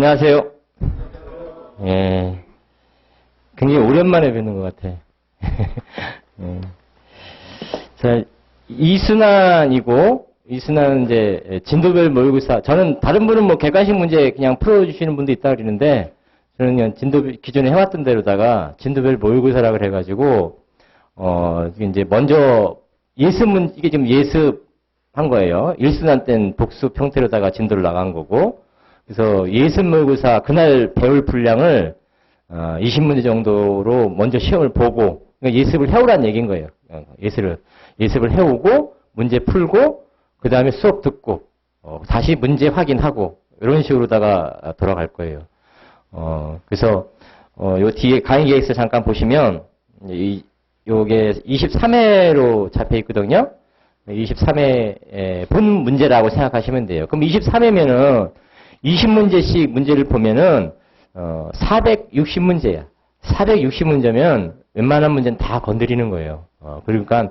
안녕하세요. 예, 굉장히 오랜만에 뵙는 것 같아. 예. 자, 이순환은 이제 진도별 모의고사. 저는 다른 분은 뭐 객관식 문제 그냥 풀어주시는 분도 있다 그러는데 저는 그냥 기존에 해왔던 대로다가 진도별 모의고사라 그래가지고 이제 먼저 이게 지금 예습한 거예요. 일순환 때는 복습 형태로다가 진도를 나간 거고. 그래서 예습 모의고사 그날 배울 분량을 20문제 정도로 먼저 시험을 보고 그러니까 예습을 해오라는 얘기인 거예요. 예습을 해오고 문제 풀고 그 다음에 수업 듣고 다시 문제 확인하고 이런 식으로다가 돌아갈 거예요. 그래서 요 뒤에 강의 계획서 잠깐 보시면 요게 23회로 잡혀 있거든요. 23회 본 문제라고 생각하시면 돼요. 그럼 23회면은 20문제씩 문제를 보면은 460문제야. 460문제면 웬만한 문제는 다 건드리는 거예요. 그러니까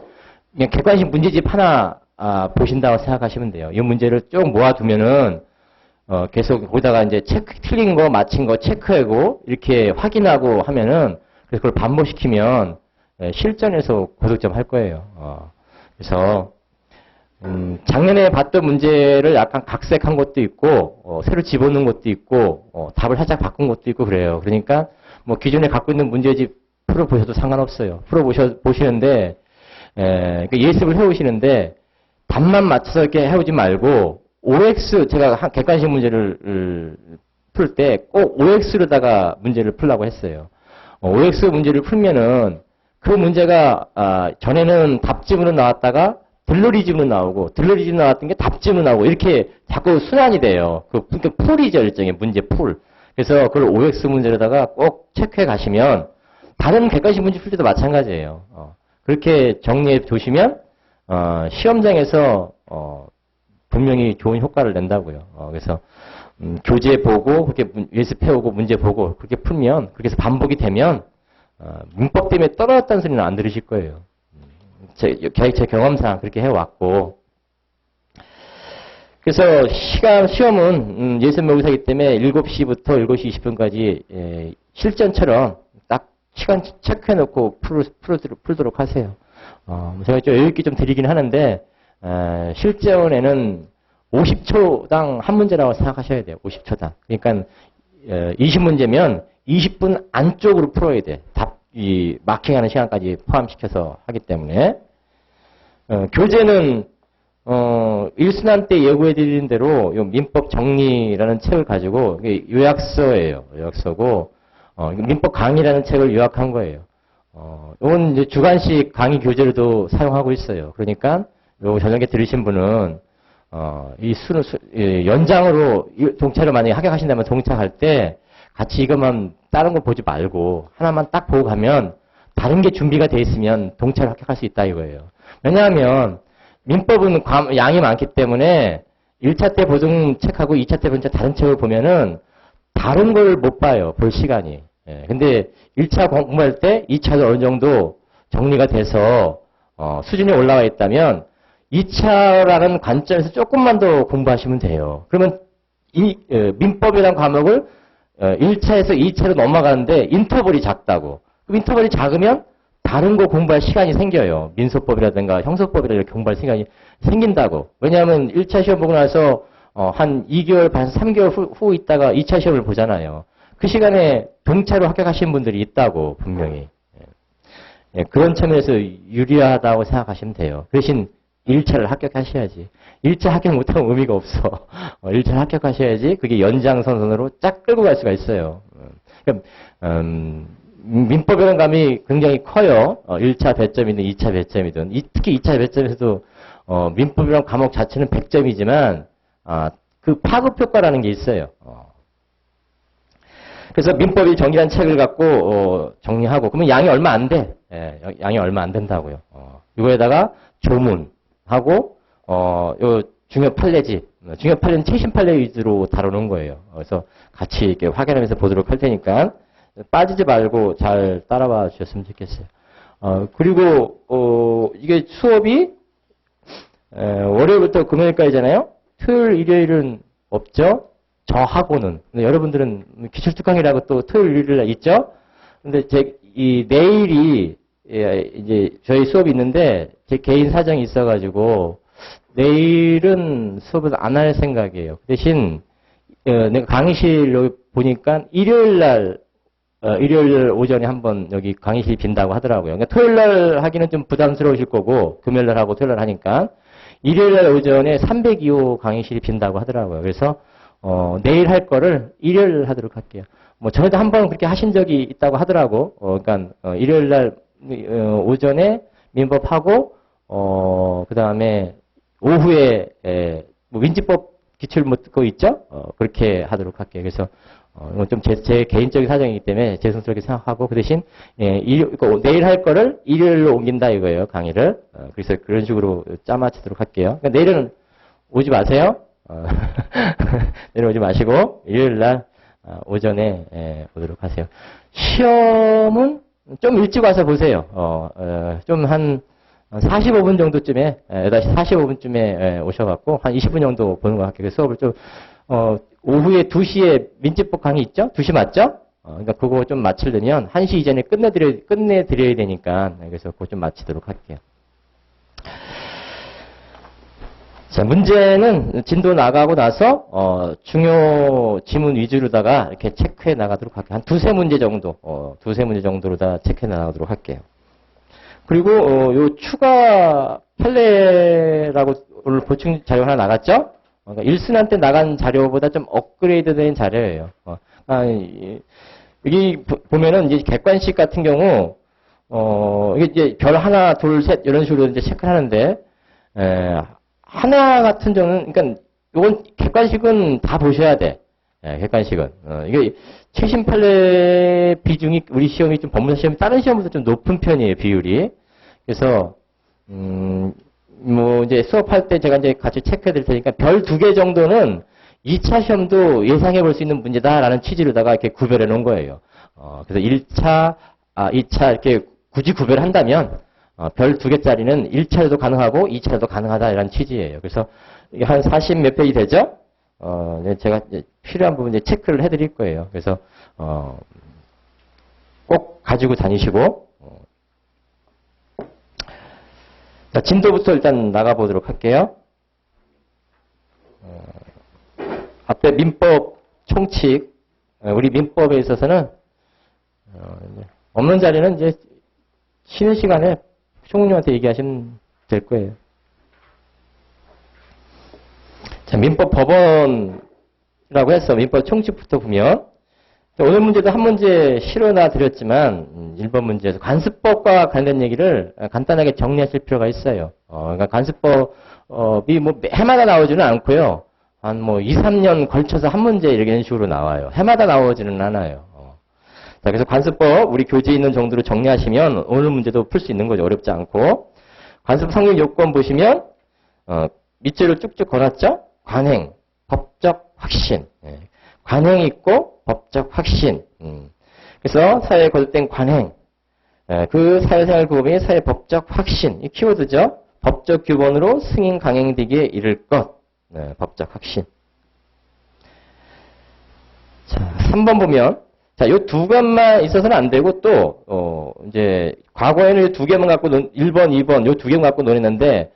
그냥 객관식 문제집 하나 보신다고 생각하시면 돼요. 이 문제를 쭉 모아두면은 계속 거기다가 이제 틀린 거 맞힌 거 체크하고 이렇게 확인하고 하면은 그래서 그걸 반복시키면 실전에서 고득점 할 거예요. 그래서 작년에 봤던 문제를 약간 각색한 것도 있고 새로 집어넣은 것도 있고 답을 살짝 바꾼 것도 있고 그래요. 그러니까 뭐 기존에 갖고 있는 문제집 풀어보셔도 상관없어요. 풀어보시는데 예습을 해오시는데 답만 맞춰서 이렇게 해오지 말고 OX 제가 객관식 문제를 풀 때 꼭 OX로다가 문제를 풀라고 했어요. OX 문제를 풀면은 그 문제가 전에는 답집으로 나왔다가 들러리집으로 나오고 들러리집 나왔던 게 답집으로 나오고 이렇게 자꾸 순환이 돼요. 그러니까 풀이죠, 일종의 문제 풀. 그래서 그걸 OX 문제로다가 꼭 체크해 가시면 다른 객관식 문제 풀 때도 마찬가지예요. 그렇게 정리해 두시면 시험장에서 분명히 좋은 효과를 낸다고요. 그래서 교재 보고 그렇게 예습해오고 문제 보고 그렇게 풀면 그렇게 해서 반복이 되면 문법 때문에 떨어졌다는 소리는 안 들으실 거예요. 제 경험상 그렇게 해왔고. 그래서 시험은 예습 모의고사이기 때문에 7시부터 7시 20분까지 실전처럼 딱 시간 체크해놓고 풀도록 하세요. 제가 좀 여유있게 좀 드리긴 하는데 실전에는 50초당 한 문제라고 생각하셔야 돼요. 50초당. 그러니까 20문제면 20분 안쪽으로 풀어야 돼. 이 마킹하는 시간까지 포함시켜서 하기 때문에 교재는 일순환 때 예고해드린 대로 요 민법 정리라는 책을 가지고 요약서예요. 요약서고 민법 강의라는 책을 요약한 거예요. 이건 이제 주간식 강의 교재로도 사용하고 있어요. 그러니까 요 저녁에 들으신 분은 연장으로 동차를 만약에 합격하신다면 동차할 때 같이 이것만 다른 거 보지 말고 하나만 딱 보고 가면 다른 게 준비가 돼 있으면 동차를 합격할 수 있다 이거예요. 왜냐하면 민법은 양이 많기 때문에 1차 때 보던 책하고 2차 때 본 책 다른 책을 보면은 다른 걸 못 봐요. 볼 시간이. 근데 1차 공부할 때 2차도 어느 정도 정리가 돼서 수준이 올라와 있다면 2차라는 관점에서 조금만 더 공부하시면 돼요. 그러면 이 민법이라는 과목을 1차에서 2차로 넘어가는데 인터벌이 작다고. 그럼 인터벌이 작으면 다른 거 공부할 시간이 생겨요. 민소법이라든가 형소법이라든가 이렇게 공부할 시간이 생긴다고. 왜냐하면 1차 시험 보고 나서 한 2개월 반, 3개월 후 있다가 2차 시험을 보잖아요. 그 시간에 동차로 합격하신 분들이 있다고 분명히. 그런 측면에서 유리하다고 생각하시면 돼요. 대신 1차를 합격하셔야지. 1차 합격 못하면 의미가 없어. 1차 합격하셔야지 그게 연장선으로 쫙 끌고 갈 수가 있어요. 그러니까 민법이라는 감이 굉장히 커요. 1차 배점이든 2차 배점이든. 특히 2차 배점에서도 민법이라는 과목 자체는 100점이지만 그 파급 효과라는 게 있어요. 그래서 민법이 정리한 책을 갖고 정리하고 그러면 양이 얼마 안 돼. 양이 얼마 안 된다고요. 이거에다가 조문하고 요 중요 판례집, 중요 판례는 최신 판례 위주로 다루는 거예요. 그래서 같이 이렇게 확인하면서 보도록 할 테니까 빠지지 말고 잘 따라와 주셨으면 좋겠어요. 그리고 이게 수업이 월요일부터 금요일까지잖아요. 토요일, 일요일은 없죠. 저하고는. 근데 여러분들은 기출특강이라고 또 토요일, 일요일 있죠? 근데 내일이, 이제 저희 수업이 있는데, 제 개인 사정이 있어가지고, 내일은 수업을 안 할 생각이에요. 그 대신, 내가 강의실 보니까 일요일 오전에 한번 여기 강의실 빈다고 하더라고요. 그러니까 토요일 날 하기는 좀 부담스러우실 거고, 금요일 날 하고 토요일 날 하니까, 일요일 날 오전에 302호 강의실이 빈다고 하더라고요. 그래서, 내일 할 거를 일요일 하도록 할게요. 뭐, 전에도 한번 그렇게 하신 적이 있다고 하더라고. 그러니까, 일요일 날, 오전에 민법하고, 그 다음에, 오후에, 뭐 민지법 기출 뭐 그거 있죠? 그렇게 하도록 할게요. 그래서, 이건 좀 제 개인적인 사정이기 때문에 죄송스럽게 생각하고, 그 대신, 그러니까 내일 할 거를 일요일로 옮긴다 이거예요, 강의를. 그래서 그런 식으로 짜맞추도록 할게요. 그러니까 내일은 오지 마세요. 내일 오지 마시고, 일요일 날, 오전에, 오도록 하세요. 시험은 좀 일찍 와서 보세요. 좀 한 45분 정도쯤에, 8시 45분쯤에 오셔갖고, 한 20분 정도 보는 것 같아요. 수업을 좀, 오후에 2시에 민지법 강의 있죠? 2시 맞죠? 그러니까 그거 좀 마치려면 1시 이전에 끝내드려야 되니까, 그래서 그거 좀 마치도록 할게요. 자, 문제는 진도 나가고 나서, 중요 지문 위주로다가 이렇게 체크해 나가도록 할게요. 한 두세 문제 정도, 두세 문제 정도로다 체크해 나가도록 할게요. 그리고, 요 추가 판례라고 오늘 보충 자료 하나 나갔죠? 그러니까 1순환 때 나간 자료보다 좀 업그레이드 된 자료예요. 여기 보면은 이제 객관식 같은 경우, 이게 이제 별 하나, 둘, 셋, 이런 식으로 이제 체크를 하는데, 하나 같은 경우는, 그러니까, 요건 객관식은 다 보셔야 돼. 객관식은. 이게 최신 판례 비중이 우리 시험이 좀 법무사 시험이 다른 시험보다 좀 높은 편이에요, 비율이. 그래서, 뭐, 이제 수업할 때 제가 이제 같이 체크해 드릴 테니까 별 2개 정도는 2차 시험도 예상해 볼 수 있는 문제다라는 취지로다가 이렇게 구별해 놓은 거예요. 그래서 1차, 2차 이렇게 굳이 구별한다면, 별 2개짜리는 1차에도 가능하고 2차에도 가능하다라는 취지예요. 그래서 이게 한 40 몇 페이지 되죠? 제가 이제 필요한 부분 이제 체크를 해 드릴 거예요. 그래서, 꼭 가지고 다니시고, 자, 진도부터 일단 나가보도록 할게요. 앞에 민법 총칙, 우리 민법에 있어서는, 없는 자리는 이제 쉬는 시간에 총무님한테 얘기하시면 될 거예요. 자, 민법 법원이라고 해서 민법 총칙부터 보면, 오늘 문제도 한 문제 실어놔 드렸지만 1번 문제에서 관습법과 관련된 얘기를 간단하게 정리하실 필요가 있어요. 그러니까 관습법이 뭐 해마다 나오지는 않고요. 한 뭐 2, 3년 걸쳐서 한 문제 이런 식으로 나와요. 해마다 나오지는 않아요. 자, 그래서 관습법 우리 교재에 있는 정도로 정리하시면 오늘 문제도 풀 수 있는 거죠. 어렵지 않고. 관습 성립 요건 보시면 밑줄을 쭉쭉 걸었죠. 관행, 법적 확신. 관행이 있고 법적 확신. 그래서 사회에 거듭된 관행. 그 사회생활 규범이 사회 법적 확신. 이 키워드죠. 법적 규범으로 승인 강행되기에 이를 것. 법적 확신. 자, 3번 보면, 자, 요 2것만 있어서는 안 되고 또, 이제, 과거에는 2개만 갖고 1번, 2번, 요 2개만 갖고 논했는데,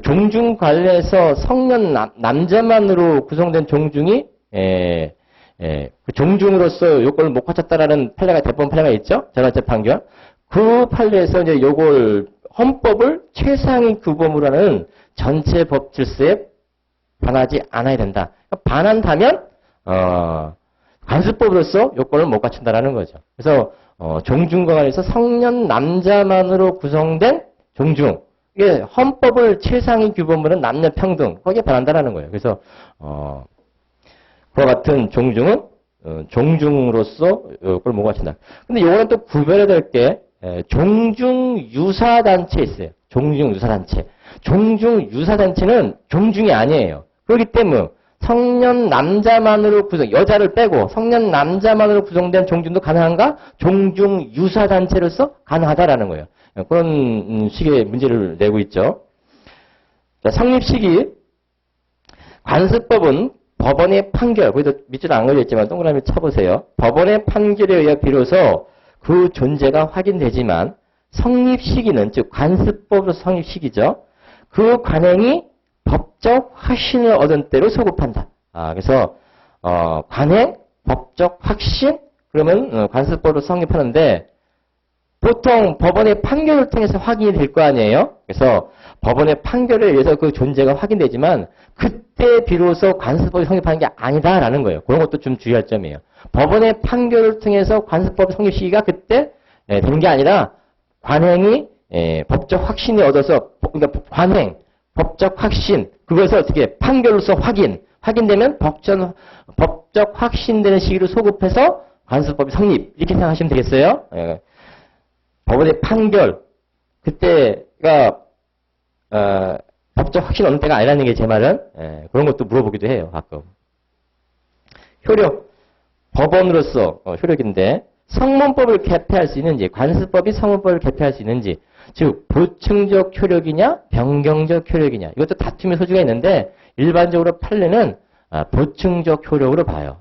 종중 관련해서 성년 남자만으로 구성된 종중이, 그 종중으로서 요걸 못 갖췄다라는 판례가 대법원 판례가 있죠? 전원제 판결. 그 판례에서 이제 요걸 헌법을 최상위 규범으로 하는 전체 법 질서에 반하지 않아야 된다. 반한다면 관습법으로서 요건을 못 갖춘다라는 거죠. 그래서 종중과 관련해서 성년 남자만으로 구성된 종중. 이게 헌법을 최상위 규범으로 하는 남녀 평등 거기에 반한다라는 거예요. 그래서 그와 같은 종중은 종중으로서 요걸 못 갖춘다. 근데 요거는 또 구별해야 될 게 종중유사단체 있어요. 종중유사단체. 종중유사단체는 종중이 아니에요. 그렇기 때문에 성년 남자만으로 구성, 여자를 빼고 성년 남자만으로 구성된 종중도 가능한가? 종중유사단체로서 가능하다라는 거예요. 그런 식의 문제를 내고 있죠. 자, 성립 시기. 관습법은 법원의 판결, 거기도 밑줄 안 걸렸지만 동그라미 쳐보세요. 법원의 판결에 의해 비로소 그 존재가 확인되지만 성립 시기는, 즉 관습법으로 성립 시기죠. 그 관행이 법적 확신을 얻은 때로 소급한다. 그래서 관행, 법적 확신, 그러면 관습법으로 성립하는데 보통 법원의 판결을 통해서 확인이 될 거 아니에요. 그래서 법원의 판결에 의해서 그 존재가 확인되지만 그때 비로소 관습법이 성립하는 게 아니다라는 거예요. 그런 것도 좀 주의할 점이에요. 법원의 판결을 통해서 관습법 성립 시기가 그때 되는 게 아니라 관행이 법적 확신이 얻어서, 그러니까 관행, 법적 확신, 그것을 어떻게 판결로서 확인되면 법적 확신되는 시기로 소급해서 관습법이 성립, 이렇게 생각하시면 되겠어요. 법원의 판결, 그때가 법적 확신 얻는 때가 아니라는 게 제 말은. 그런 것도 물어보기도 해요, 가끔. 효력, 법원으로서 효력인데 성문법을 개폐할 수 있는지, 관습법이 성문법을 개폐할 수 있는지, 즉 보충적 효력이냐 변경적 효력이냐, 이것도 다툼의 소지가 있는데 일반적으로 판례는 보충적 효력으로 봐요.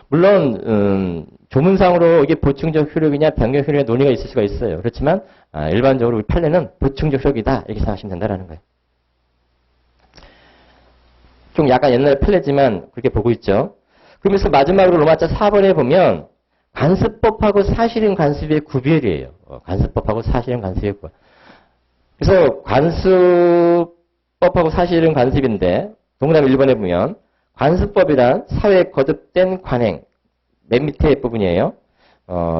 물론 조문상으로 이게 보충적 효력이냐 변경 효력의 논의가 있을 수가 있어요. 그렇지만 일반적으로 우리 판례는 보충적 효력이다, 이렇게 생각하시면 된다는 거예요. 좀 약간 옛날 판례지만 그렇게 보고 있죠. 그러면서 마지막으로 로마자 4번에 보면 관습법하고 사실인 관습의 구별이에요. 관습법하고 사실인 관습의 구별. 그래서 관습법하고 사실인 관습인데 동그라미 1번에 보면 관습법이란 사회에 거듭된 관행, 맨 밑에 부분이에요.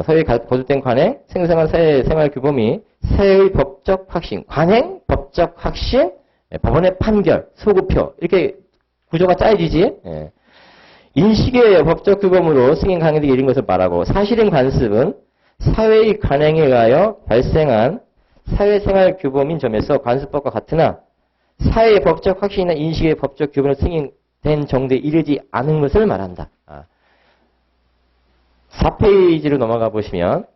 사회에 거듭된 관행, 생생한 사회 생활 규범이 사회의 법적 확신, 관행, 법적 확신, 법원의 판결, 소급표, 이렇게 구조가 짜여지지. 인식의 법적 규범으로 승인 강행되기 이른 것을 말하고, 사실인 관습은 사회의 관행에 의하여 발생한 사회생활 규범인 점에서 관습법과 같으나 사회의 법적 확신이나 인식의 법적 규범으로 승인된 정도에 이르지 않은 것을 말한다. 4페이지로 넘어가 보시면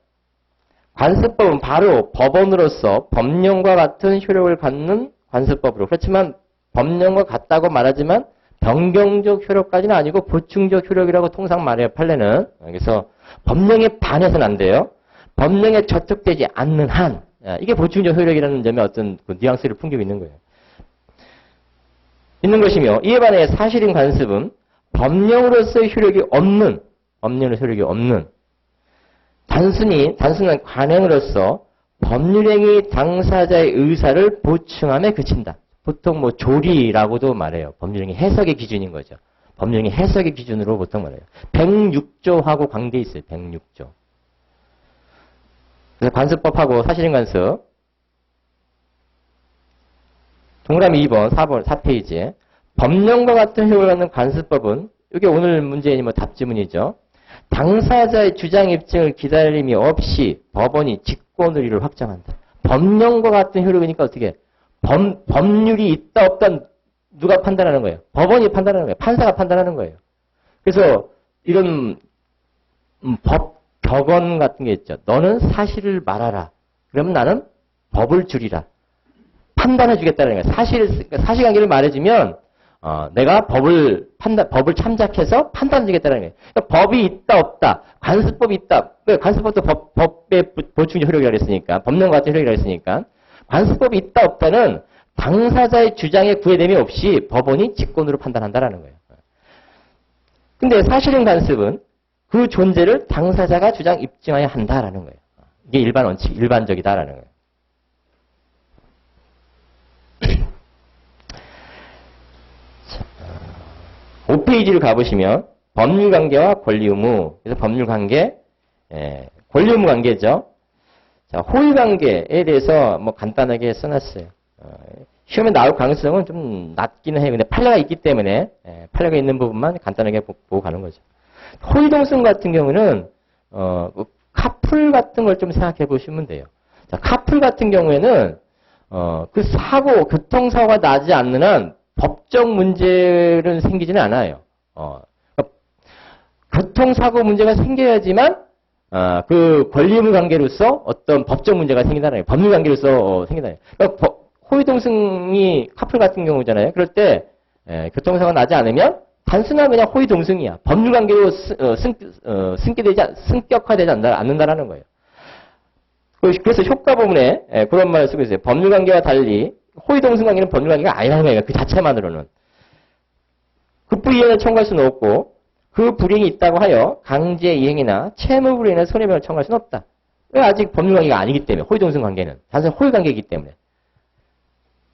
관습법은 바로 법원으로서 법령과 같은 효력을 갖는 관습법으로, 그렇지만 법령과 같다고 말하지만 변경적 효력까지는 아니고 보충적 효력이라고 통상 말해요, 판례는. 그래서 법령에 반해서는 안 돼요. 법령에 저촉되지 않는 한, 이게 보충적 효력이라는 점에 어떤 그 뉘앙스를 풍기고 있는 거예요. 있는 것이며, 이에 반해 사실인 관습은 법령으로서의 효력이 없는, 단순한 관행으로서 법률행위 당사자의 의사를 보충함에 그친다. 보통 뭐 조리라고도 말해요. 법률행위 해석의 기준인 거죠. 법률행위 해석의 기준으로 보통 말해요. 106조하고 관계 있어요. 106조. 그래서 관습법하고 사실인 관습. 동그라미 2번, 4번, 4페이지에 법령과 같은 효력을 갖는 관습법은, 이게 오늘 문제인 뭐 답지문이죠. 당사자의 주장 입증을 기다림이 없이 법원이 직권의리를 확정한다. 법령과 같은 효력이니까 어떻게? 법률이 있다 없다 누가 판단하는 거예요? 법원이 판단하는 거예요. 판사가 판단하는 거예요. 그래서 이런 법 격언 같은 게 있죠. 너는 사실을 말하라. 그러면 나는 법을 줄이라. 판단해 주겠다는 거예요. 사실관계를 말해주면 내가 법을 참작해서 판단해 주겠다는 거예요. 그러니까 법이 있다 없다. 관습법이 있다. 관습법도 법의 보충적 효력이라고 했으니까. 법령과 같은 효력이라고 했으니까. 관습법이 있다 없다는 당사자의 주장에 구애됨이 없이 법원이 직권으로 판단한다라는 거예요. 근데 사실인 관습은 그 존재를 당사자가 주장 입증해야 한다라는 거예요. 이게 일반 원칙, 일반적이다라는 거예요. 5페이지를 가보시면 법률관계와 권리의무. 그래서 법률관계, 권리의무 관계죠. 자, 호의관계에 대해서 뭐 간단하게 써놨어요. 시험에 나올 가능성은 좀 낮기는 해요. 근데 판례가 있기 때문에 판례가 있는 부분만 간단하게 보고 가는 거죠. 호의동성 같은 경우는 카풀 같은 걸 좀 생각해 보시면 돼요. 자, 카풀 같은 경우에는 그 사고, 교통사고가 나지 않는 한 법적 문제는 생기지는 않아요. 그러니까 교통사고 문제가 생겨야지만 그 권리의무 관계로서 어떤 법적 문제가 생긴다는 거예요. 법률 관계로서 생긴다는 거예요. 그러니까 호의동승이 카풀 같은 경우잖아요. 그럴 때 교통사고가 나지 않으면 단순한 그냥 호의 동승이야. 법률 관계로 승격화되지 않는다라는 거예요. 그래서 효과 부분에 그런 말을 쓰고 있어요. 법률 관계와 달리 호의 동승 관계는 법률 관계가 아니라는 거예요. 그 자체만으로는. 급부이행을 청구할 수는 없고 그 불이행이 있다고 하여 강제 이행이나 채무 불이행이나 손해배상을 청구할 수는 없다. 왜? 아직 법률 관계가 아니기 때문에. 호의 동승 관계는 단순히 호의 관계이기 때문에.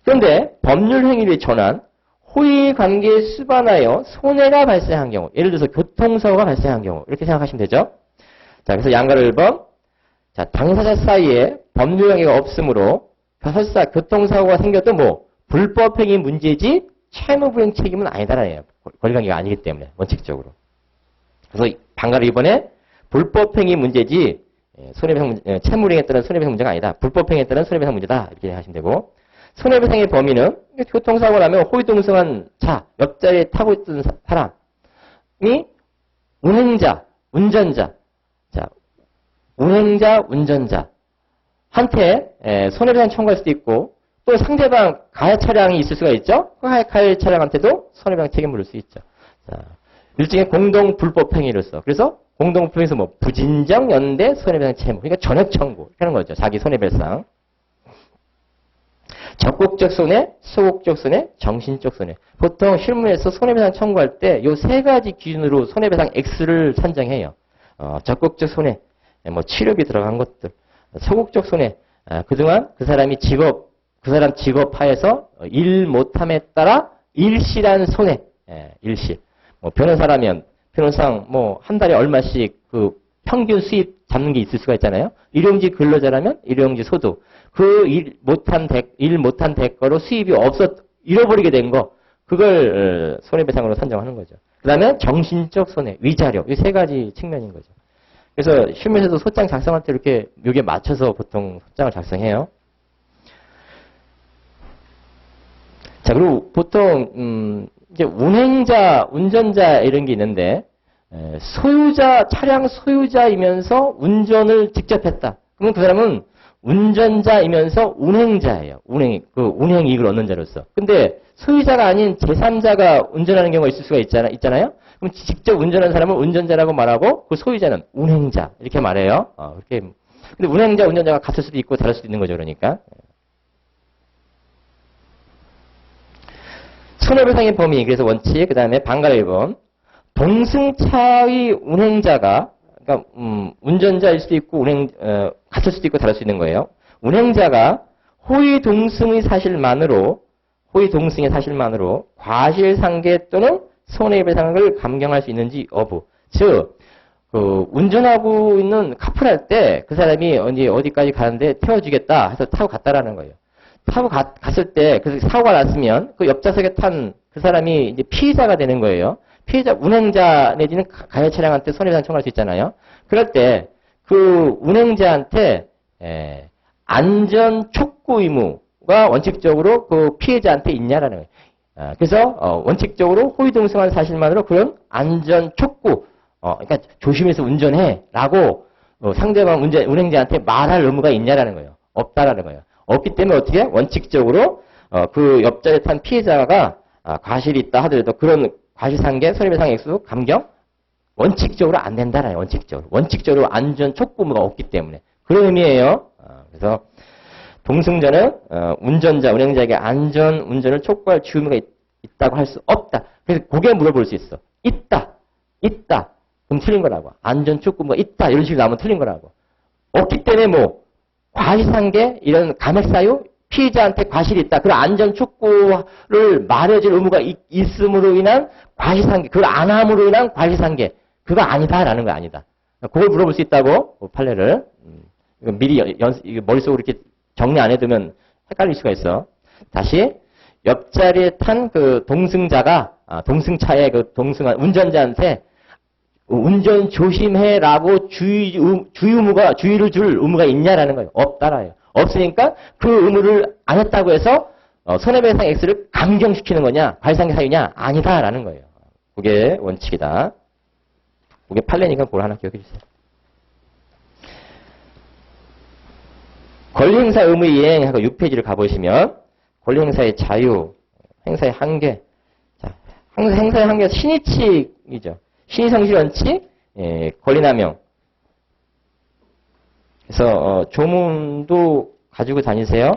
그런데 법률 행위를 전한 호의 관계에 수반하여 손해가 발생한 경우, 예를 들어서 교통사고가 발생한 경우 이렇게 생각하시면 되죠. 자, 그래서 양가를 1번. 자, 당사자 사이에 법률 관계가 없으므로 설사 교통사고가 생겨도 뭐 불법행위 문제지 채무불이행 책임은 아니다라예요. 권리관계가 아니기 때문에 원칙적으로. 그래서 방가를 2번에 불법행위 문제지 손해배상 채무불이행에 따른 손해배상 문제가 아니다. 불법행위에 따른 손해배상 문제다 이렇게 하시면 되고, 손해배상의 범위는 교통사고 나면 호의동승한 차 옆자리에 타고 있던 사람이 운행자, 운전자, 자 운행자, 운전자 한테 손해배상 청구할 수도 있고, 또 상대방 가해 차량이 있을 수가 있죠. 그 가해 차량한테도 손해배상 책임 물을 수 있죠. 자, 일종의 공동 불법 행위로서. 그래서 공동 불법에서 뭐 부진정 연대 손해배상 채무. 그러니까 전액 청구 하는 거죠. 자기 손해배상. 적극적 손해, 소극적 손해, 정신적 손해. 보통 실무에서 손해배상 청구할 때 이 세 가지 기준으로 손해배상 X를 산정해요. 적극적 손해, 뭐 치료비 들어간 것들. 소극적 손해, 그동안 그 사람 직업 하에서 일 못함에 따라 일시란 손해, 일시. 뭐 변호사라면 변호사상 뭐 한 달에 얼마씩 그 평균 수입 잡는 게 있을 수가 있잖아요. 일용직 근로자라면 일용직 소득. 그 일 못한 대가로 수입이 잃어버리게 된 거, 그걸 손해배상으로 산정하는 거죠. 그 다음에 정신적 손해, 위자료. 이 세 가지 측면인 거죠. 그래서 실무에서도 소장 작성할 때 이렇게 여기에 맞춰서 보통 소장을 작성해요. 자, 그리고 보통 이제 운행자, 운전자 이런 게 있는데, 차량 소유자이면서 운전을 직접 했다. 그러면 그 사람은 운전자이면서 운행자예요. 운행 이익을 얻는 자로서. 근데 소유자가 아닌 제3자가 운전하는 경우가 있을 수가 있잖아요. 그럼 직접 운전하는 사람은 운전자라고 말하고, 그 소유자는 운행자 이렇게 말해요. 그렇게. 근데 운행자, 운전자가 같을 수도 있고 다를 수도 있는 거죠, 그러니까. 손해배상의 범위, 그래서 원칙, 그 다음에 방가 1번. 동승차의 운행자가, 그러니까 운전자일 수도 있고 같을 수도 있고 다를 수 있는 거예요. 운행자가 호의 동승의 사실만으로 과실상계 또는 손해배상을 감경할 수 있는지 여부. 즉, 운전하고 있는 카풀할 때 그 사람이 어디까지 가는데 태워주겠다 해서 타고 갔다라는 거예요. 타고 갔을 때 그 사고가 났으면 그 옆좌석에 탄 그 사람이 이제 피해자가 되는 거예요. 피해자, 운행자 내지는 가해 차량한테 손해배상 청구할 수 있잖아요. 그럴 때 그 운행자한테 안전 촉구 의무가 원칙적으로 그 피해자한테 있냐라는 거예요. 그래서 원칙적으로 호의동승한 사실만으로 그런 안전 촉구, 그러니까 조심해서 운전해라고 상대방 운행자한테 말할 의무가 있냐라는 거예요. 없다라는 거예요. 없기 때문에 어떻게 원칙적으로 그 옆자리에 탄 피해자가 과실이 있다 하더라도 그런 과실상계 손해배상 액수 감경 원칙적으로 안 된다라요. 원칙적으로 안전 촉구무가 없기 때문에 그런 의미예요. 그래서 동승자는 운전자, 운행자에게 안전 운전을 촉구할 주의무가 있다고 할 수 없다. 그래서 그게 물어볼 수 있어. 있다. 그럼 틀린 거라고. 안전 촉구무가 있다. 이런 식으로 나오면 틀린 거라고. 없기 때문에 뭐 과실상계 이런 감액사유 피해자한테 과실이 있다. 그런 안전 촉구를 말해줄 의무가 있음으로 인한 과실상계, 그걸 안 함으로 인한 과실상계, 그거 아니다라는 거 아니다. 그걸 물어볼 수 있다고 판례를 미리 머릿속으로 이렇게 정리 안 해두면 헷갈릴 수가 있어. 다시 옆자리에 탄 그 동승자가 동승차의 그 동승한 운전자한테 운전 조심해라고 주의를 줄 의무가 있냐라는 거예요. 없다라요. 없으니까 그 의무를 안 했다고 해서 손해배상 액수를 감경시키는 거냐, 과실상계 사유냐? 아니다라는 거예요. 그게 원칙이다. 그게 판례니까 그걸 하나 기억해 주세요. 권리행사 의무 이행하고 6페이지를 가보시면 권리행사의 자유, 행사의 한계. 자, 행사의 한계가 신의칙이죠. 신의성실 원칙, 예, 권리남용. 그래서 조문도 가지고 다니세요.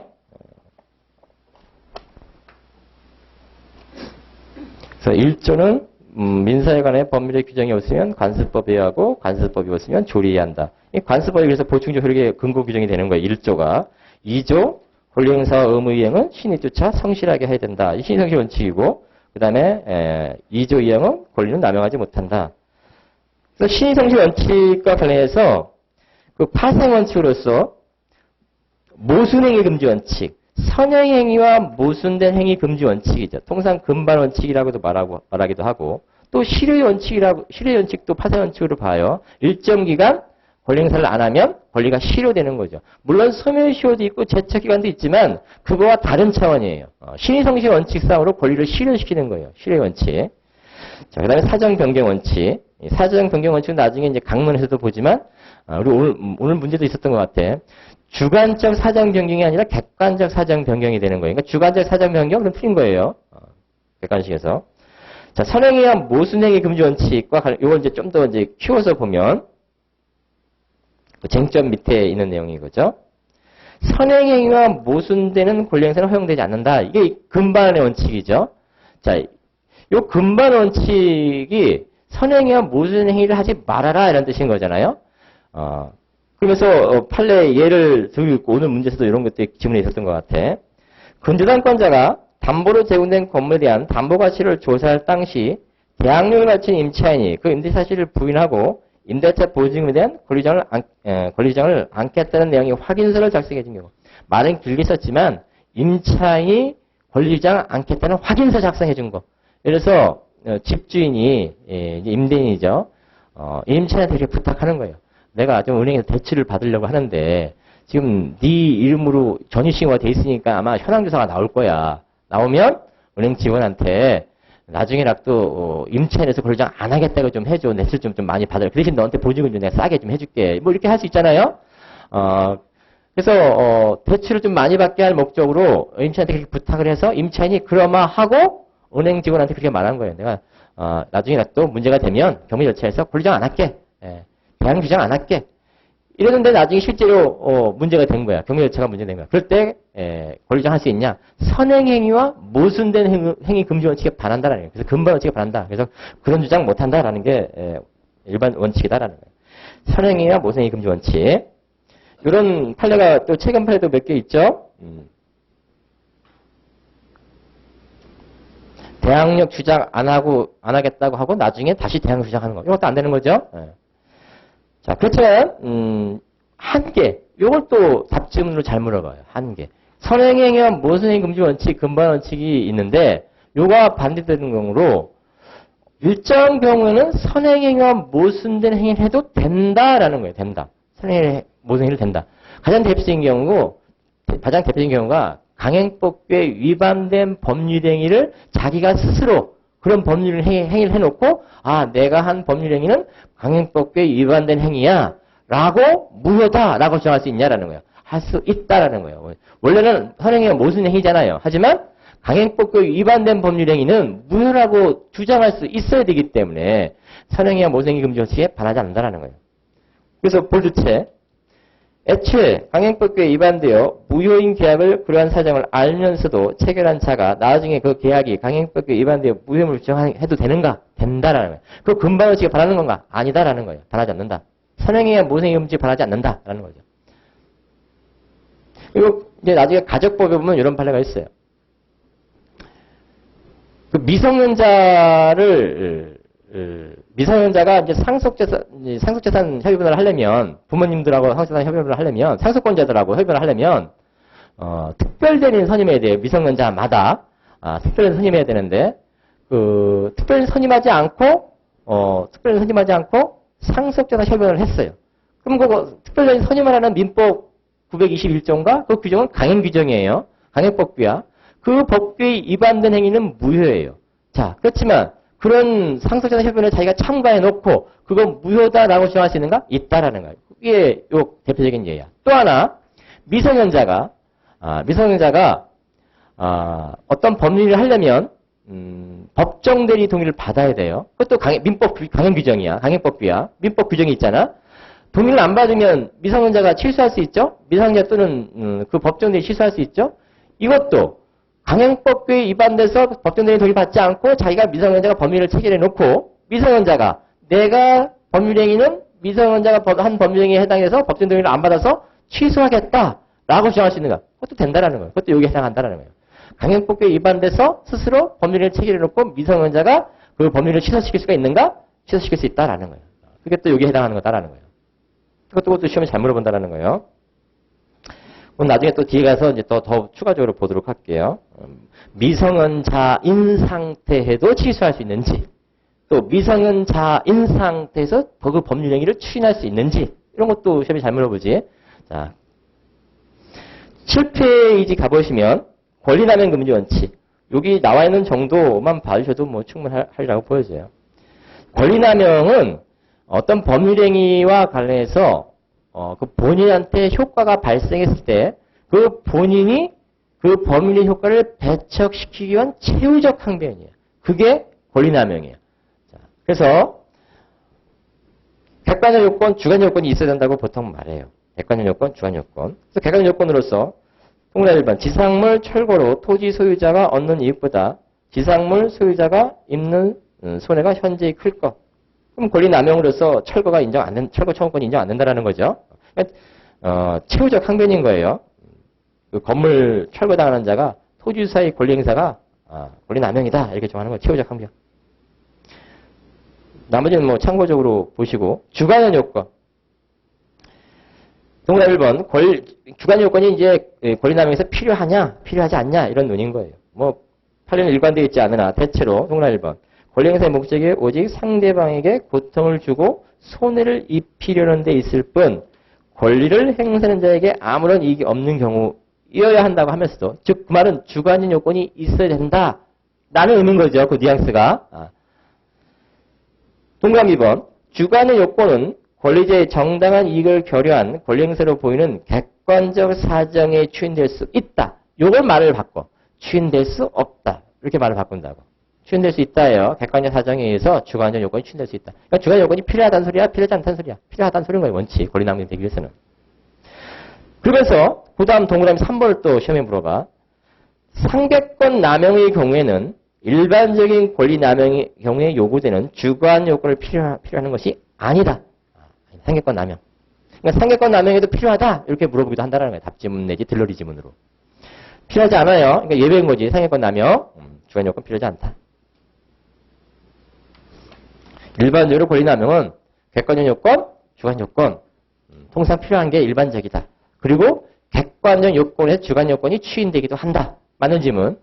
그래서 1조는 민사에 관해 법률의 규정이 없으면 관습법에 의하고 관습법이 없으면 조리해야 한다. 이 관습법이 그래서 보충적 효력의 근거 규정이 되는 거예요. 1조가. 2조 권리행사와 의무이행은 신의조차 성실하게 해야 된다. 이 신의성실 원칙이고 그 다음에 2조 2항은 권리는 남용하지 못한다. 그래서 신의성실 원칙과 관련해서 그 파생원칙으로서 모순행위 금지 원칙, 선행행위와 모순된 행위 금지 원칙이죠. 통상 금반 원칙이라고도 말하기도 하고 또 실효 원칙도 파생 원칙으로 봐요. 일정 기간 권리 행사를 안 하면 권리가 실효되는 거죠. 물론 소멸시효도 있고 제척기간도 있지만 그거와 다른 차원이에요. 신의성실 원칙상으로 권리를 실효시키는 거예요. 실효 원칙. 자, 그다음에 사정 변경 원칙. 사정 변경 원칙은 나중에 이제 강론에서도 보지만 우리 오늘 문제도 있었던 것 같아. 주관적 사정 변경이 아니라 객관적 사정 변경이 되는 거예요. 그러니까 주관적 사정 변경은 틀린 거예요. 객관식에서. 자, 선행위와 모순행위 금지 원칙과 이걸 이제 좀 더 이제 키워서 보면 쟁점 밑에 있는 내용이 거죠. 선행행위와 모순되는 권리행사는 허용되지 않는다. 이게 근반의 원칙이죠. 자, 요 근반 원칙이 선행위와 모순행위를 하지 말아라 이런 뜻인 거잖아요. 그러면서 판례 예를 들고 있고 오늘 문제에서도 이런 것들이 지문에 있었던 것 같아. 근저당권자가 담보로 제공된 건물에 대한 담보 가치를 조사할 당시 대항력을 갖춘 임차인이 그 임대 사실을 부인하고 임대차 보증금에 대한 권리주장을 않겠다는 내용의 확인서를 작성해 준 경우. 말은 길게 썼지만 임차인이 권리주장 않겠다는 확인서 작성해 준 거. 그래서 집주인이 임대인이죠. 임차인한테 이렇게 부탁하는 거예요. 내가 좀 은행에서 대출을 받으려고 하는데 지금 네 이름으로 전입신고가 돼 있으니까 아마 현황조사가 나올 거야. 나오면 은행 직원한테 나중에라도 임차인에서 권리주장 안 하겠다고 좀 해줘. 넷을 좀 많이 받으라. 그 대신 너한테 보증을 좀 내가 싸게 좀 해줄게. 뭐 이렇게 할 수 있잖아요. 그래서 대출을 좀 많이 받게 할 목적으로 임차인한테 그렇게 부탁을 해서 임차인이 그러마 하고 은행 직원한테 그렇게 말한 거예요. 내가 나중에라도 문제가 되면 경비 절차에서 권리주장 안 할게. 대항 주장 안 할게. 이랬는데 나중에 실제로 문제가 된 거야. 경비 절차가 문제된 거야. 그럴 때 권리주장 할 수 있냐? 선행행위와 모순된 행위 금지 원칙에 반한다라는 거예요. 그래서 근반 원칙에 반한다. 그래서 그런 주장 못 한다라는 게 일반 원칙이다라는 거예요. 선행행위와 모순행위 금지 원칙. 이런 판례가 또 최근 판례도 몇 개 있죠. 대항력 주장 안 하겠다고 하고 나중에 다시 대항력 주장하는 거. 이것도 안 되는 거죠. 자, 그렇지만 한계. 요걸 또 답지문으로 잘 물어봐요. 한계. 선행행위와 모순행위 금지 원칙, 근반 원칙이 있는데 요가 반대되는 경우로 일정 경우에는 선행행위와 모순된 행위를 해도 된다라는 거예요. 된다. 선행행위, 모순행위를 된다. 가장 대표적인 경우가 강행법규에 위반된 법률 행위를 자기가 스스로 그런 법률 행위를 해놓고 내가 한 법률 행위는 강행법규에 위반된 행위야 라고 무효다라고 주장할 수 있냐라는 거예요. 할 수 있다라는 거예요. 원래는 선행행위가 모순행위잖아요. 하지만 강행법규에 위반된 법률 행위는 무효라고 주장할 수 있어야 되기 때문에 선행행위와 모순행위 금지 원칙에 반하지 않는다라는 거예요. 그래서 볼주체 애초에 강행법규에 위반되어 무효인 계약을 그러한 사정을 알면서도 체결한 자가 나중에 그 계약이 강행법규에 위반되어 무효임을 주장해도 되는가? 된다라는 거예요. 그 근반 원칙에 반하는 건가? 아니다라는 거예요. 반하지 않는다. 선행행위와 모순행위 금지에 반하지 않는다라는 거죠. 그리고 이제 나중에 가족법에 보면 이런 판례가 있어요. 그 미성년자가 이제 상속재산 협의분할을 하려면, 부모님들하고 상속재산 협의분할을 하려면, 상속권자들하고 협의분할을 하려면, 특별대리인 선임해야 돼요. 미성년자마다. 특별대리인 선임해야 되는데, 특별대리인 선임하지 않고, 상속재산 협의분할을 했어요. 그럼 그 특별대리인 선임을 하는 민법 921조인가? 그 규정은 강행 규정이에요. 강행법규야. 그 법규에 위반된 행위는 무효예요. 자, 그렇지만, 그런 상속재산 협의분에 자기가 참가해놓고 그거 무효다라고 주장할 수 있는가? 있다라는 거예요. 그게 요 대표적인 예야. 또 하나 미성년자가 어떤 법률을 하려면 법정 대리 동의를 받아야 돼요. 그것도 강행 규정이야. 강행법규야. 민법 규정이 있잖아. 동의를 안 받으면 미성년자가 취소할 수 있죠? 미성년자 또는 그 법정 대리 취소할 수 있죠? 이것도 강행법규에 위반돼서 법정 대리 동의 받지 않고 자기가 미성년자가 법률을 체결해 놓고 미성년자가 내가 법률행위는 미성년자가 한 법률행위에 해당해서 법정 동의를 안 받아서 취소하겠다라고 주장할 수 있는가? 그것도 된다라는 거예요. 그것도 여기에 해당한다라는 거예요. 강행법규에 위반돼서 스스로 법률을 체결해 놓고 미성년자가 그 법률을 취소시킬 수가 있는가? 취소시킬 수 있다라는 거예요. 그게 또 여기에 해당하는 거다라는 거예요. 그것도 시험에 잘 물어본다라는 거예요. 그럼 나중에 또 뒤에 가서 이제 더 추가적으로 보도록 할게요. 미성년자인 상태에도 취소할 수 있는지, 또 미성년자인 상태에서 그 법률 행위를 추진할 수 있는지, 이런 것도 시험에 잘 물어보지. 자, 7페이지 가보시면 권리남용 금지 원칙. 여기 나와 있는 정도만 봐주셔도 뭐 충분하리라고 보여져요. 권리남용은 어떤 법률행위와 관련해서 그 본인한테 효과가 발생했을 때 그 본인이 그 법률의 효과를 배척시키기 위한 최후적 항변이에요. 그게 권리남용이에요. 자, 그래서 객관적 요건, 주관적 요건이 있어야 된다고 보통 말해요. 객관적 요건, 주관적 요건. 그래서 객관적 요건으로서 동그라미 1번 지상물 철거로 토지 소유자가 얻는 이익보다 지상물 소유자가 입는 손해가 현저히 클 것. 그럼 권리남용으로서 철거 청구권이 인정 안 된다라는 거죠. 최후적 항변인 거예요. 그 건물 철거당하는 자가 토지사의 권리행사가 권리남용이다 이렇게 정하는 거 최후적 항변. 나머지는 뭐 참고적으로 보시고 주관적 요건. 동그라미 1번 주관적 요건이 이제 권리남용에서 필요하냐 필요하지 않냐 이런 논의인 거예요. 뭐 판례는 일관되어 있지 않으나 대체로 동그라미 1번 권리행사의 목적이 오직 상대방에게 고통을 주고 손해를 입히려는 데 있을 뿐 권리를 행사하는 자에게 아무런 이익이 없는 경우이어야 한다고 하면서도 즉 그 말은 주관적 요건이 있어야 된다 라는 의미인 거죠. 그 뉘앙스가. 동그라미 2번 주관적 요건은 권리자의 정당한 이익을 결여한 권리행사로 보이는 객관적 사정에 추인될 수 있다. 요걸 말을 바꿔. 추인될 수 없다. 이렇게 말을 바꾼다고. 추인될 수 있다예요. 객관적 사정에 의해서 주관적 요건이 추인될 수 있다. 그러니까 주관적 요건이 필요하다는 소리야? 필요하지 않다는 소리야? 필요하다는 소리인 거예요. 원칙. 권리남용 되기 위해서는. 그러면서 그 다음 동그라미 3번을 또 시험에 물어봐. 상계권 남용의 경우에는 일반적인 권리남용의 경우에 요구되는 주관 요건을 필요하는 것이 아니다. 상계권 남용. 그러니까 상계권 남용에도 필요하다. 이렇게 물어보기도 한다는 거예요. 답지문 내지 들러리 지문으로. 필요하지 않아요. 그러니까 예외인 거지. 상계권 남용. 주관 요건 필요하지 않다. 일반적으로 권리남용은 객관적 요건, 주관 요건 통상 필요한 게 일반적이다. 그리고 객관적 요건에서 주관 요건이 추인되기도 한다. 맞는 질문.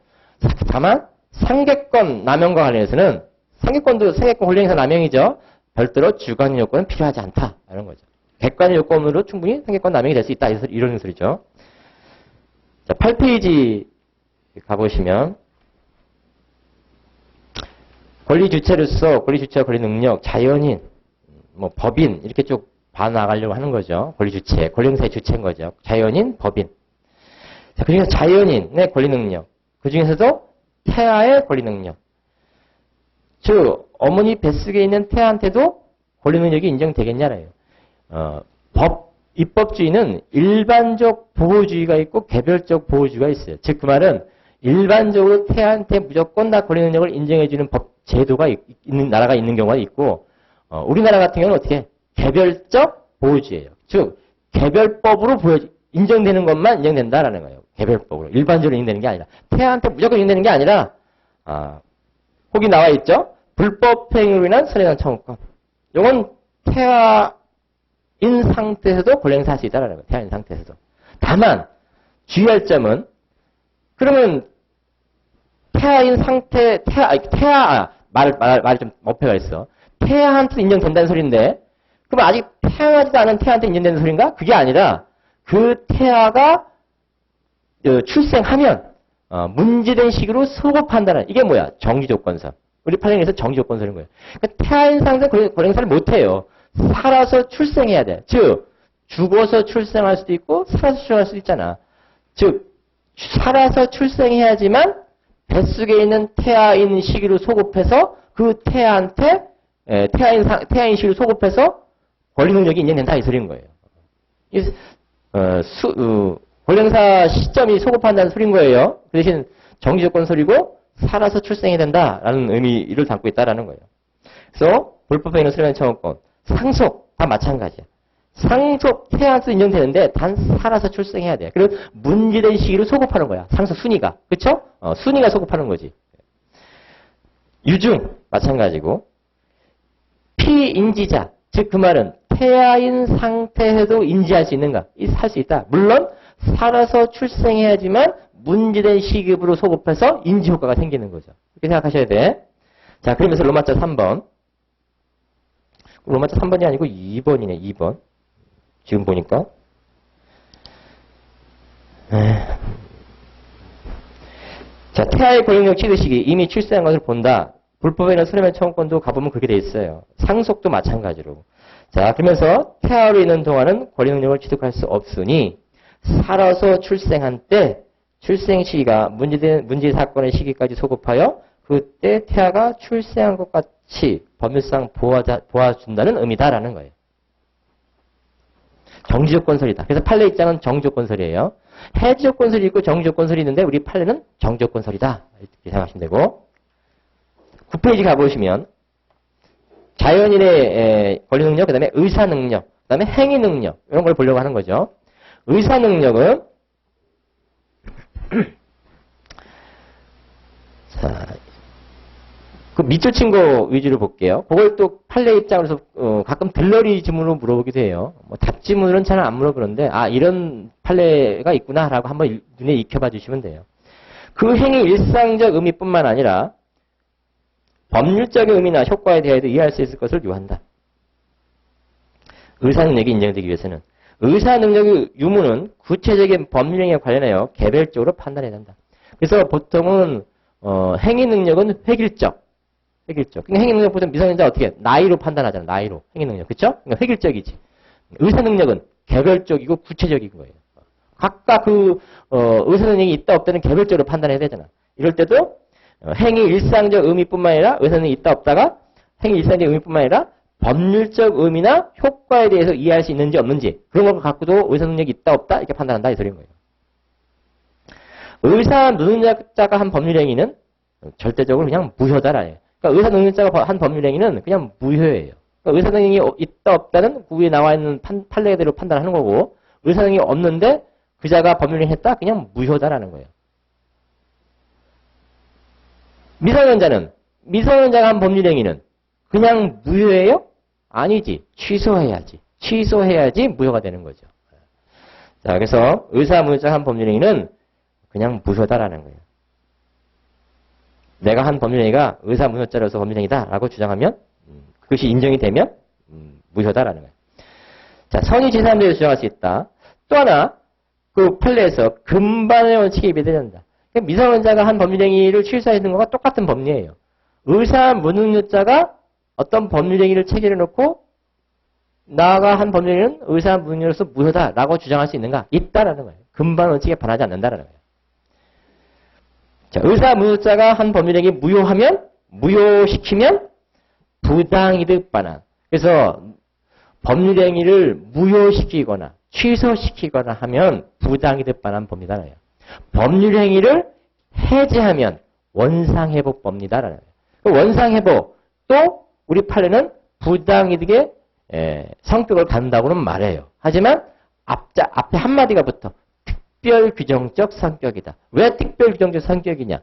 다만 상계권 남용과 관련해서는 상계권 권리행사 남용이죠. 별도로 주관 요건은 필요하지 않다. 이런 거죠. 객관적 요건으로 충분히 상계권 남용이 될 수 있다. 이런 소리죠. 자, 8페이지 가보시면 권리 주체로서 권리 주체와 권리 능력, 자연인, 뭐 법인 이렇게 쭉 봐나가려고 하는 거죠. 권리 주체, 권리 행사의 주체인 거죠. 자연인, 법인. 자, 그중에서 자연인의 권리 능력, 그 중에서도 태아의 권리 능력. 즉 어머니 뱃속에 있는 태아한테도 권리 능력이 인정되겠냐래요. 입법주의는 일반적 보호주의가 있고 개별적 보호주의가 있어요. 즉 그 말은 일반적으로 태아한테 무조건 다 권리 능력을 인정해주는 법 제도가 있는 나라가 있는 경우가 있고 우리나라 같은 경우는 어떻게 개별적 보호주의예요. 즉 개별법으로 인정되는 것만 인정된다라는 거예요. 개별법으로 일반적으로 인정되는 게 아니라 태아한테 무조건 인정되는 게 아니라 혹이 나와 있죠. 불법 행위로 인한 손해배상 청구권. 이건 태아인 상태에서도 권리 행사할 수 있다라는 거예요. 태아인 상태에서도. 다만 주의할 점은 그러면 태아인 상태 말이 좀 어폐가 있어. 태아한테 인정된다는 소리인데 그럼 아직 태어나지도 않은 태아한테 인정되는 소리인가? 그게 아니라 그 태아가 출생하면 문제된 시기로 소급한다는 이게 뭐야? 정지조건서. 우리 판례에서 정지조건서인 거예요. 그러니까 태아인 상태 권리 행사를 못해요. 살아서 출생해야 돼. 즉 죽어서 출생할 수도 있고 살아서 출생할 수도 있잖아. 즉 살아서 출생해야지만 뱃속에 있는 태아인 시기로 소급해서 그 태아한테 태아인 시기로 소급해서 권리 능력이 인정된다 이 소리인 거예요. 권리행사 시점이 소급한다는 소리인 거예요. 그 대신 정지조건 소리고 살아서 출생해야 된다라는 의미를 담고 있다라는 거예요. 그래서 불법행위 있는 수리만 청구권, 상속 다 마찬가지야. 상속 태아한테 인정되는데 단 살아서 출생해야 돼. 그리고 문제된 시기로 소급하는 거야. 상속 순위가. 그쵸? 순위가 소급하는 거지. 유증 마찬가지고 피인지자 즉 그 말은 태아인 상태에도 인지할 수 있는가? 할 수 있다. 물론 살아서 출생해야지만 문제된 시급으로 소급해서 인지 효과가 생기는 거죠. 이렇게 생각하셔야 돼. 자, 그러면서 로마자 3번. 로마자 3번이 아니고 2번이네, 2번. 지금 보니까. 자, 태아의 권력력 취득 시기 이미 출생한 것을 본다. 불법에는 소리만 청구권도 가보면 그렇게 돼 있어요. 상속도 마찬가지로. 자, 그러면서 태아로 있는 동안은 권리 능력을 취득할 수 없으니 살아서 출생한 때 출생 시기가 문제 사건의 시기까지 소급하여 그때 태아가 출생한 것 같이 법률상 보아준다는 의미다라는 거예요. 정지조건설이다. 그래서 판례 입장은 정지조건설이에요. 해지조건설이 있고 정지조건설이 있는데 우리 판례는 정지조건설이다. 이렇게 생각하시면 되고 9페이지 가보시면 자연인의 권리 능력, 그 다음에 의사 능력, 그 다음에 행위 능력 이런 걸 보려고 하는 거죠. 의사 능력은 자, 그 밑줄 친 거 위주로 볼게요. 그걸 또 판례 입장으로서 가끔 들러리 지문으로 물어보기도 해요. 뭐 답지문으로는 잘 안 물어보는데 이런 판례가 있구나라고 한번 눈에 익혀봐 주시면 돼요. 그 행위 일상적 의미뿐만 아니라 법률적인 의미나 효과에 대해서 이해할 수 있을 것을 요한다. 의사 능력이 인정되기 위해서는 의사 능력의 유무는 구체적인 법률행위에 관련하여 개별적으로 판단해야 한다. 그래서 보통은 행위 능력은 획일적. 그러니까 행위 능력 보통 미성년자 어떻게 나이로 판단하잖아. 나이로 행위 능력, 그렇죠? 그러니까 획일적이지. 의사 능력은 개별적이고 구체적인 거예요. 각각 그 의사 능력이 있다 없다는 개별적으로 판단해야 되잖아. 이럴 때도 행위 일상적 의미뿐만 아니라 의사 능력이 있다 없다가 행위 일상적 의미뿐만 아니라 법률적 의미나 효과에 대해서 이해할 수 있는지 없는지 그런 걸 갖고도 의사 능력이 있다 없다 이렇게 판단한다 이 소리인 거예요. 의사 능력자가 한 법률행위는 절대적으로 그냥 무효다라 해요. 그러니까 의사 능력자가 한 법률행위는 그냥 무효예요. 그러니까 의사 능력이 있다 없다는 그 위에 나와 있는 판례대로 판단하는 거고 의사 능력이 없는데 그자가 법률행위 했다 그냥 무효다라는 거예요. 미성년자가 한 법률행위는 그냥 무효예요? 아니지. 취소해야지 무효가 되는 거죠. 자, 그래서 의사 무효자가 한 법률행위는 그냥 무효다라는 거예요. 내가 한 법률행위가 의사 무효자로서 법률행위다라고 주장하면 그것이 인정이 되면 무효다라는 거예요. 자, 선의 제3자에 주장할 수 있다. 또 하나 그 판례에서 금반의 원칙에 위배된다. 미성년자가 한 법률행위를 취소하는 것과 똑같은 법리예요. 의사 무능력자가 어떤 법률행위를 체결해 놓고 나가 한 법률행위는 의사 무능력으로서 무효다라고 주장할 수 있는가? 있다라는 거예요. 금반 원칙에 반하지 않는다라는 거예요. 자, 의사 무능력자가 한 법률행위 무효시키면 부당이득 반환. 그래서 법률행위를 무효시키거나 취소시키거나 하면 부당이득 반환 법리다라는 거예요. 법률행위를 해제하면 원상회복법리다라는 거예요. 원상회복 또 우리 판례는 부당이득의 성격을 갖는다고는 말해요. 하지만 앞에 한마디가 붙어. 특별규정적 성격이다. 왜 특별규정적 성격이냐?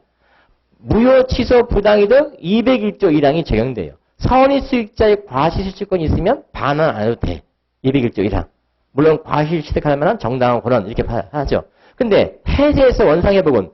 무효 취소 부당이득 201조 1항이 적용돼요. 선의수익자의 과실취득권이 있으면 반환 안 해도 돼. 201조 1항. 물론 과실취득할 만한 정당한 권한 이렇게 하죠. 근데 해제에서 원상회복은